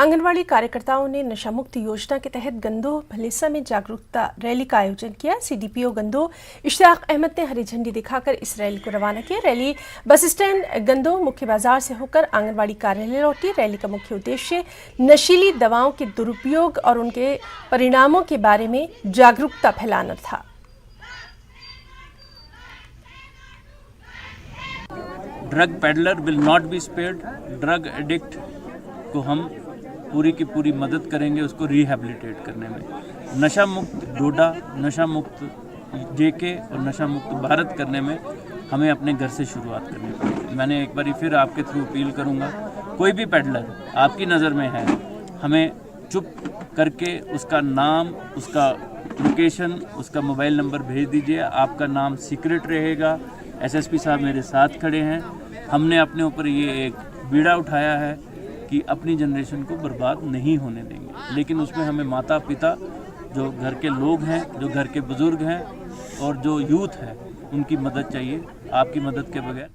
आंगनवाड़ी कार्यकर्ताओं ने नशा मुक्त योजना के तहत गंदोह भलेसा में जागरूकता रैली का आयोजन किया। सीडीपीओ गंदोह इश्तियाक अहमद ने हरी झंडी दिखाकर इस रैली को रवाना किया। रैली बस स्टैंड गंदोह मुख्य बाजार से होकर आंगनवाड़ी कार्यालय लौटी। रैली का मुख्य उद्देश्य नशीली दवाओं के दुरुपयोग और उनके परिणामों के बारे में जागरूकता फैलाना था। Drug peddler will not be spared. Drug addict को हम पूरी की पूरी मदद करेंगे उसको रिहेबिलिटेट करने में। नशा मुक्त डोडा, नशा मुक्त जेके और नशा मुक्त भारत करने में हमें अपने घर से शुरुआत करनी पड़ेगी। मैंने एक बार फिर आपके थ्रू अपील करूंगा, कोई भी पेडलर आपकी नज़र में है, हमें चुप करके उसका नाम, उसका लोकेशन, उसका मोबाइल नंबर भेज दीजिए। आपका नाम सीक्रेट रहेगा। एसएसपी साहब मेरे साथ खड़े हैं। हमने अपने ऊपर ये एक बीड़ा उठाया है कि अपनी जनरेशन को बर्बाद नहीं होने देंगे, लेकिन उसमें हमें माता पिता, जो घर के लोग हैं, जो घर के बुज़ुर्ग हैं और जो यूथ है, उनकी मदद चाहिए। आपकी मदद के बगैर